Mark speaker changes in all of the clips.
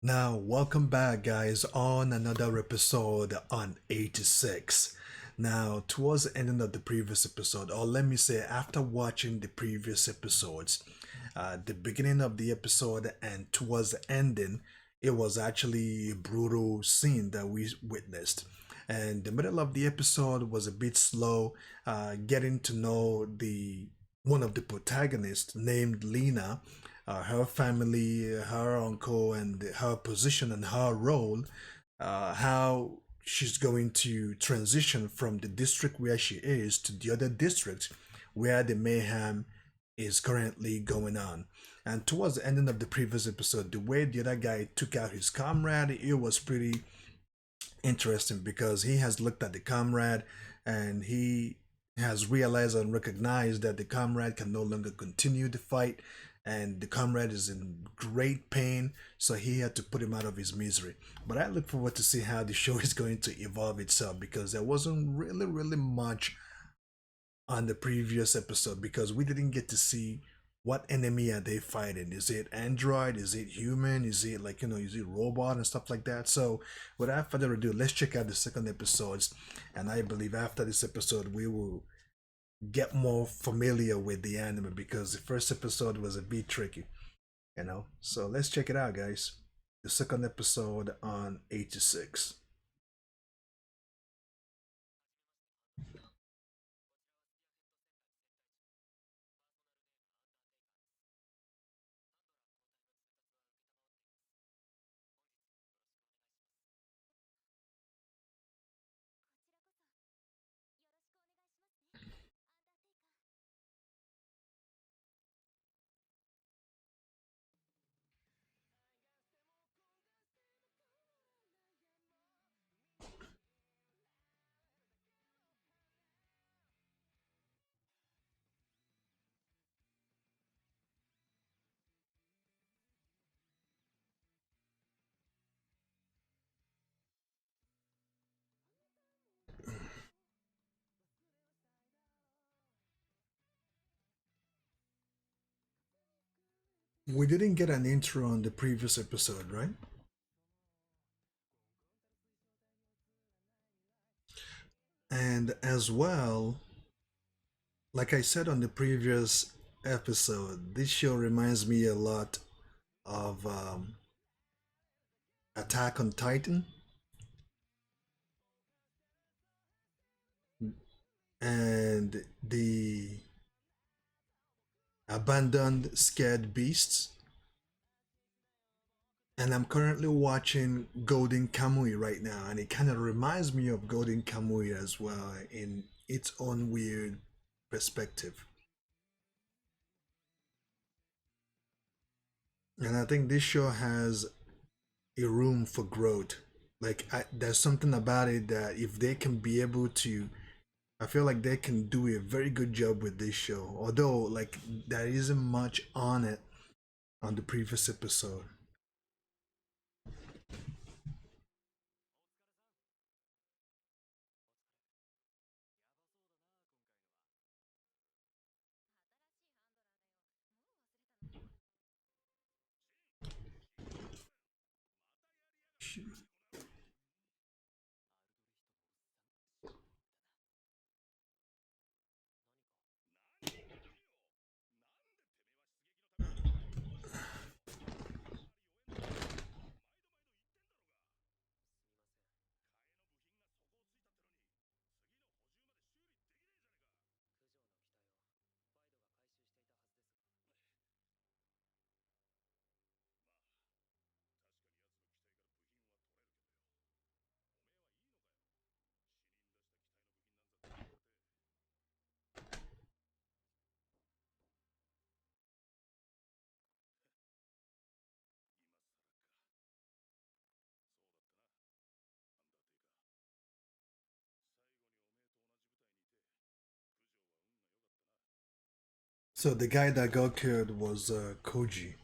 Speaker 1: Now, welcome back, guys, on another episode on 86. Now, towards the ending of the previous episode, or let me say, after watching the previous episodes, the beginning of the episode and towards the ending, it was actually a brutal scene that we witnessed. And the middle of the episode was a bit slow, getting to know the one of the protagonists named Lena, her family, her uncle, and her position and her role, how she's going to transition from the district where she is to the other district where the mayhem is currently going on. And towards the ending of the previous episode, the way the other guy took out his comrade, it was pretty interesting because he has looked at the comrade and he has realized and recognized that the comrade can no longer continue the fight and the comrade is in great pain, so he had to put him out of his misery. But I look forward to see how the show is going to evolve itself because there wasn't really much on the previous episode because we didn't get to see what enemy are they fighting. Is it android? Is it human? Is it like, is it robot and stuff like that? So without further ado, let's check out the second episodes, and I believe after this episode we will get more familiar with the anime because the first episode was a bit tricky. So let's check it out, guys. The second episode on 86. We didn't get an intro on the previous episode, right? And as well, like I said on the previous episode, this show reminds me a lot of Attack on Titan and the Abandoned Scared Beasts. And I'm currently watching Golden Kamui right now, and it kind of reminds me of Golden Kamui as well in its own weird perspective. And I think this show has a room for growth. Like there's something about it that if they can be able to, I feel like they can do a very good job with this show. Although like there isn't much on it on the previous episode. So the guy that got killed was Koji.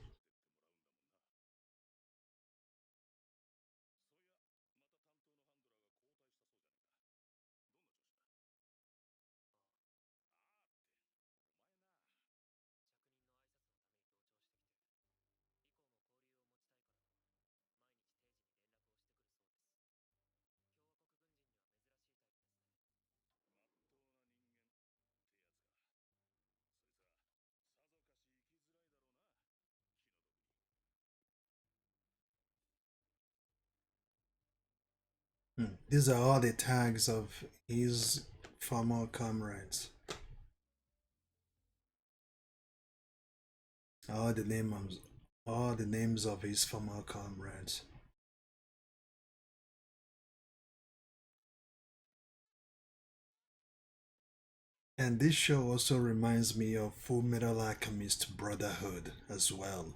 Speaker 1: These are all the tags of his former comrades. All the names, all the names of his former comrades. And this show also reminds me of Full Metal Alchemist Brotherhood as well.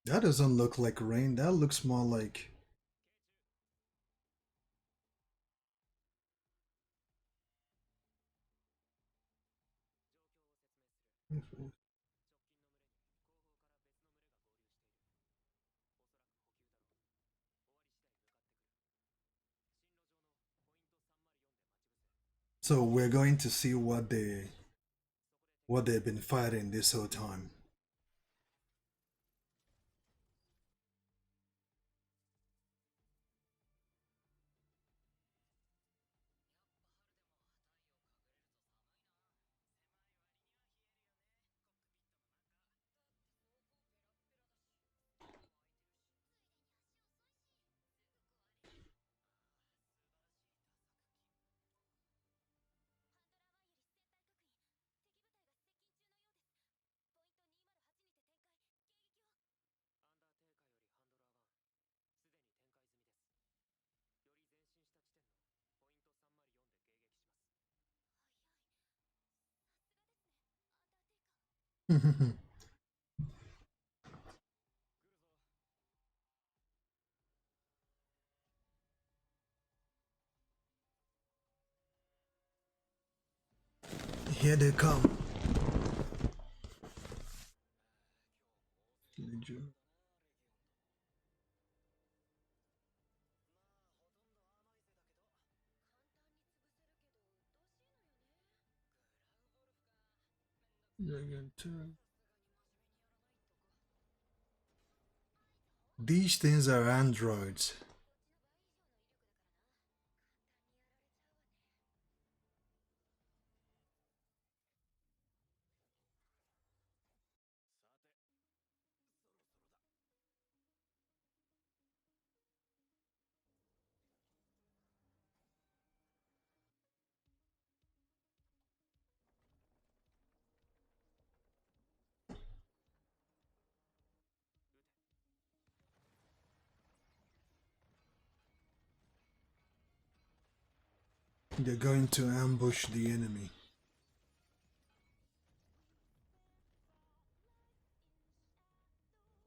Speaker 1: That doesn't look like rain. That looks more like. So we're going to see what they've been fighting this whole time. Here they come. These things are androids. They're going to ambush the enemy.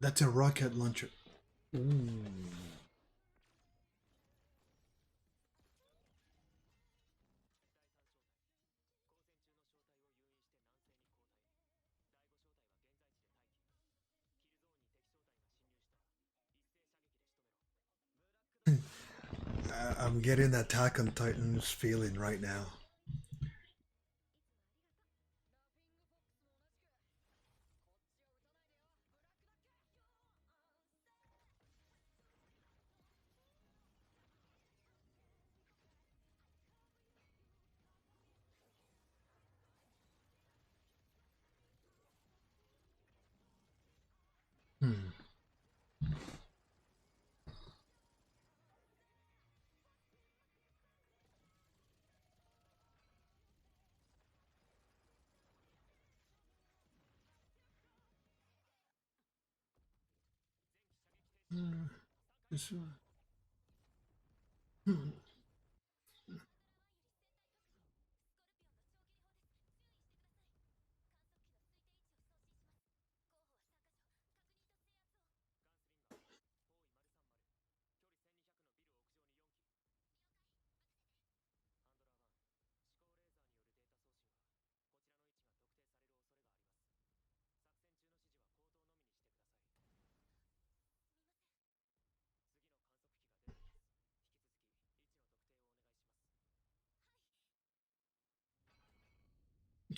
Speaker 1: That's a rocket launcher. Ooh. I'm getting Attack on Titans feeling right now. Hmm. This one. Hmm.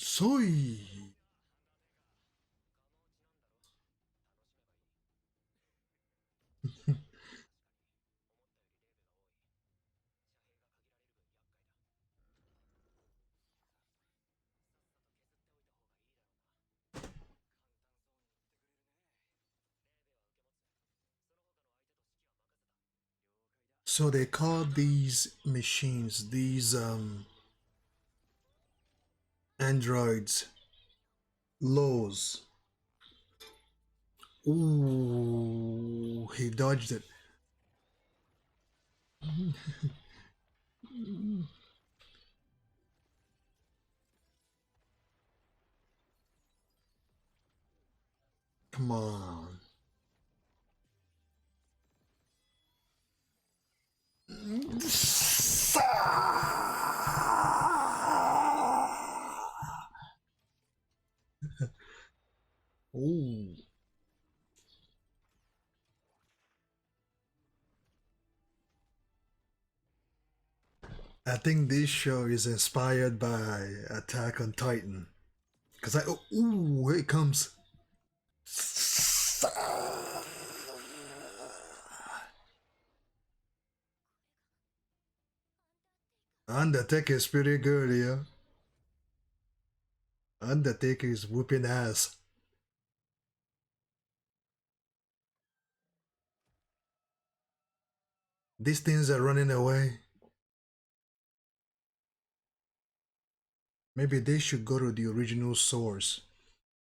Speaker 1: Soy. So they call these machines, these androids, lows. Ooh, he dodged it. Come on. Ooh. I think this show is inspired by Attack on Titan. Cause ooh, here it comes. Undertaker is pretty good, yeah. Undertaker is whooping ass. These things are running away. Maybe they should go to the original source,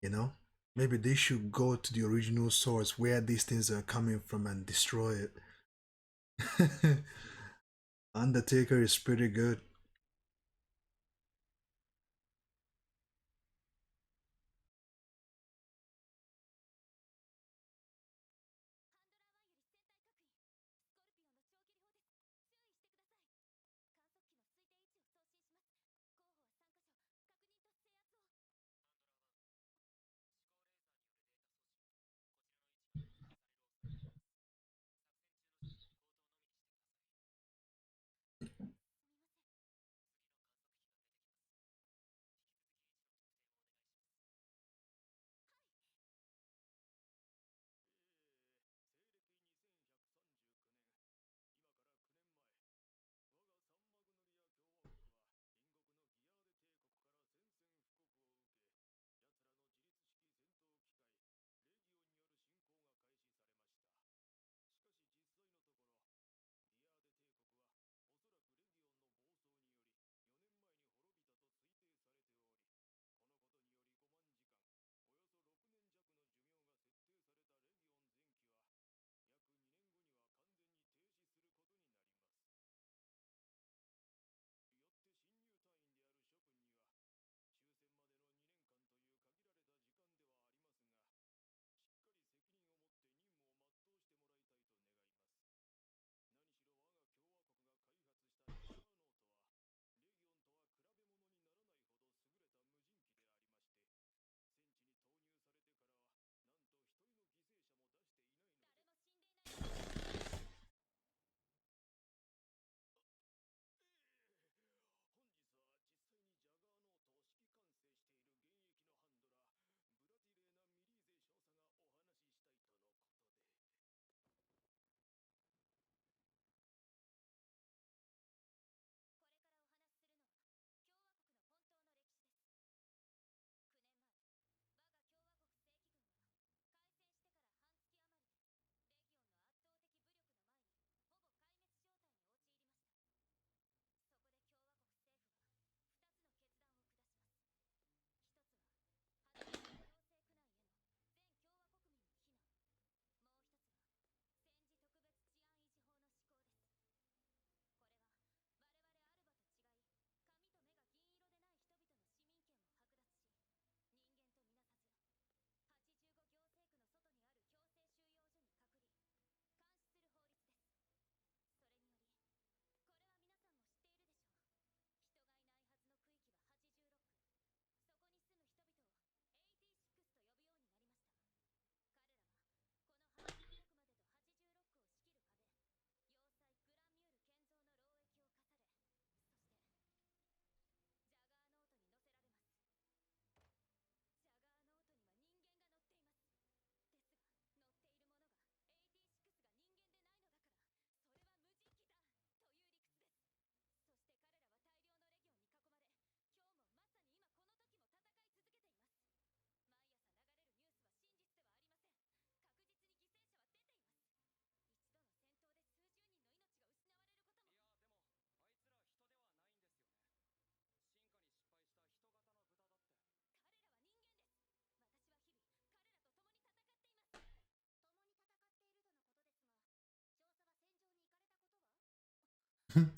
Speaker 1: you know? Maybe they should go to the original source where these things are coming from and destroy it. Undertaker is pretty good.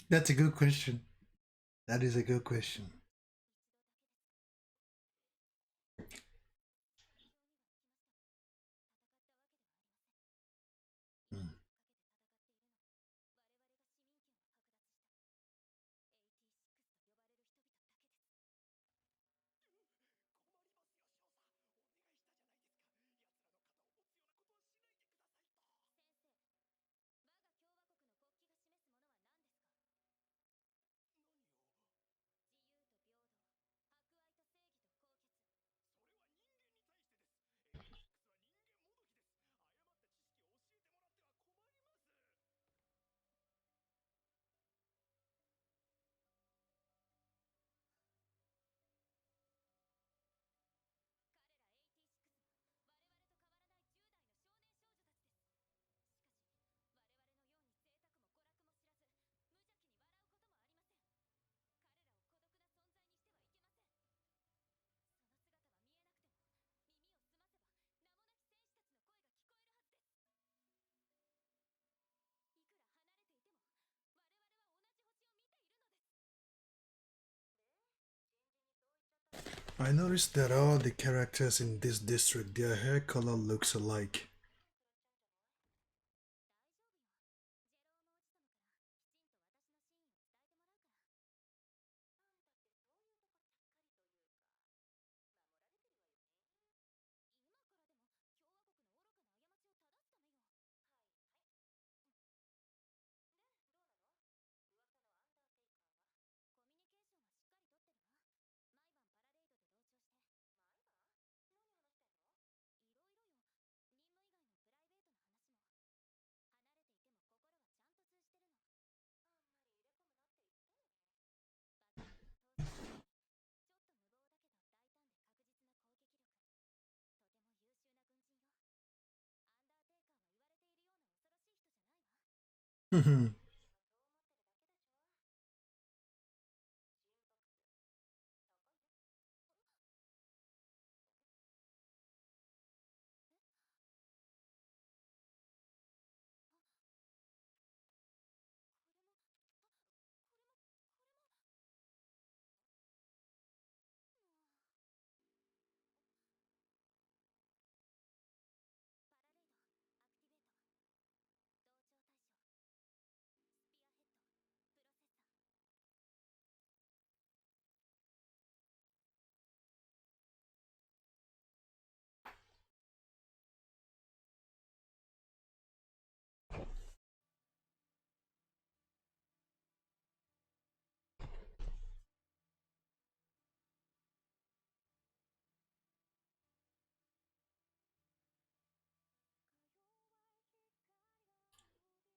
Speaker 1: That's a good question. That is a good question. Mm. I noticed that all the characters in this district, their hair color looks alike.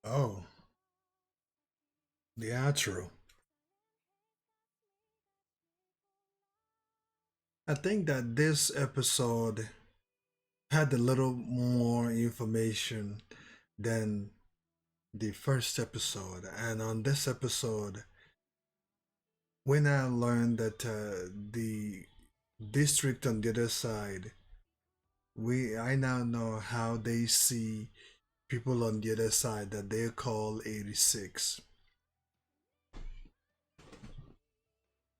Speaker 1: Oh, the outro. I think that this episode had a little more information than the first episode. And on this episode, when I learned that the district on the other side, I now know how they see people on the other side that they call 86.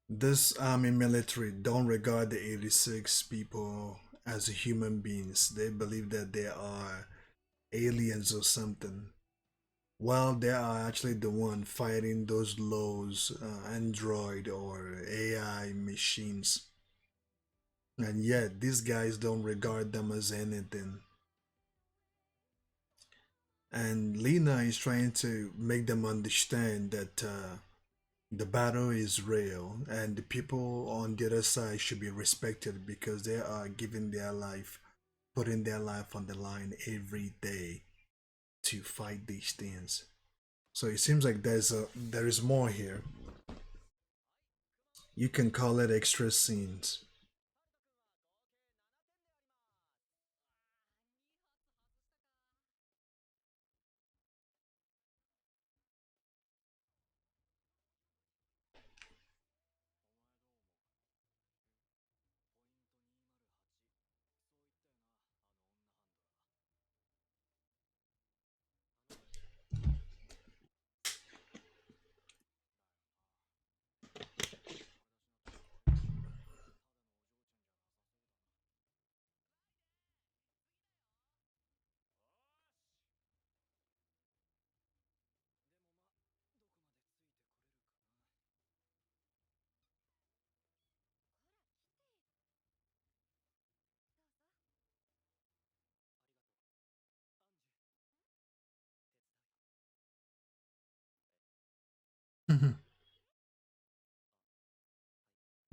Speaker 1: This army military don't regard the 86 people as human beings. They believe that they are aliens or something. Well, they are actually the one fighting those lows, android or AI machines. And yet, these guys don't regard them as anything. And Lena is trying to make them understand that the battle is real and the people on the other side should be respected because they are giving their life, putting their life on the line every day to fight these things. So it seems like there is more here. You can call it extra scenes.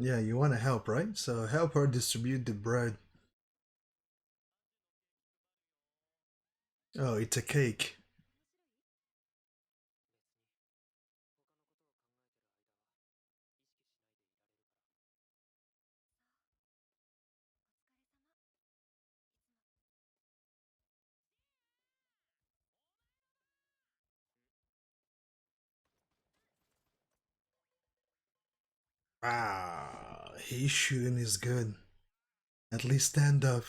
Speaker 1: Yeah, you want to help, right? So help her distribute the bread. Oh, it's a cake. Ah, his shooting is good. At least stand up.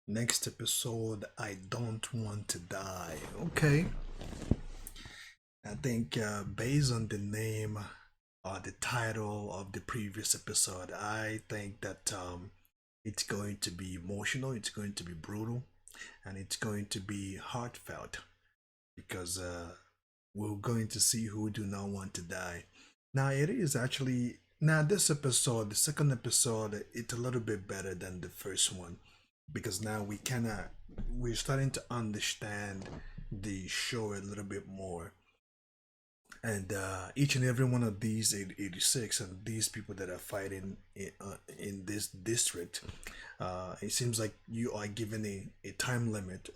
Speaker 1: Next episode, I don't want to die. Okay. I think based on the name or the title of the previous episode, I think that it's going to be emotional, it's going to be brutal, and it's going to be heartfelt because we're going to see who do not want to die. Now it is actually now this episode, the second episode, it's a little bit better than the first one because now we're starting to understand the show a little bit more, and each and every one of these 86 and these people that are fighting in this district, it seems like you are given a time limit,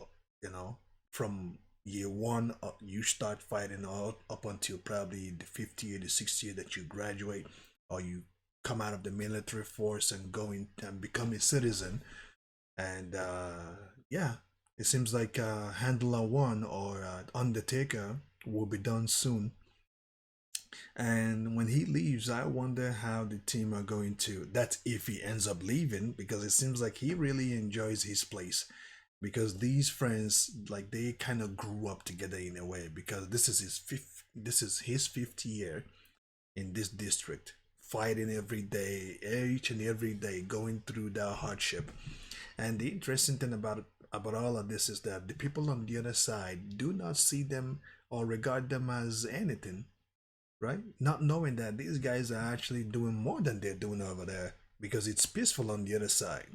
Speaker 1: you know, from year one you start fighting all up until probably the 50th year, the 60th year that you graduate or you come out of the military force and go in and become a citizen. And yeah, it seems like handler one or undertaker will be done soon, and when he leaves, I wonder how the team are going to. That's if he ends up leaving, because it seems like he really enjoys his place. Because these friends, like they kind of grew up together in a way. Because this is his fifth year in this district, fighting every day, each and every day, going through the hardship. And the interesting thing about all of this is that the people on the other side do not see them or regard them as anything, right? Not knowing that these guys are actually doing more than they're doing over there because it's peaceful on the other side.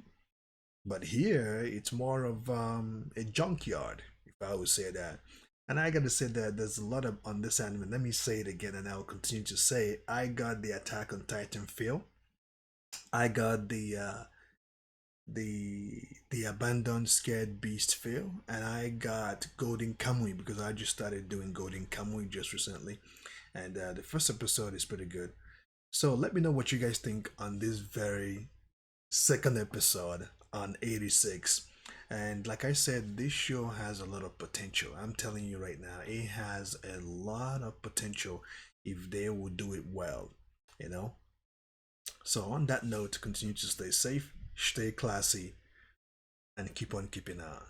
Speaker 1: But here, it's more of a junkyard, if I would say that. And I gotta say that there's a lot of on this anime. Let me say it again, and I'll continue to say it. I got the Attack on Titan feel. I got the abandoned scared beast feel, and I got Golden Kamui because I just started doing Golden Kamui just recently, and the first episode is pretty good. So let me know what you guys think on this very second episode on 86. And like I said, this show has a lot of potential. I'm telling you right now, it has a lot of potential if they will do it well, you know. So on that note, continue to stay safe, stay classy, and keep on keeping on.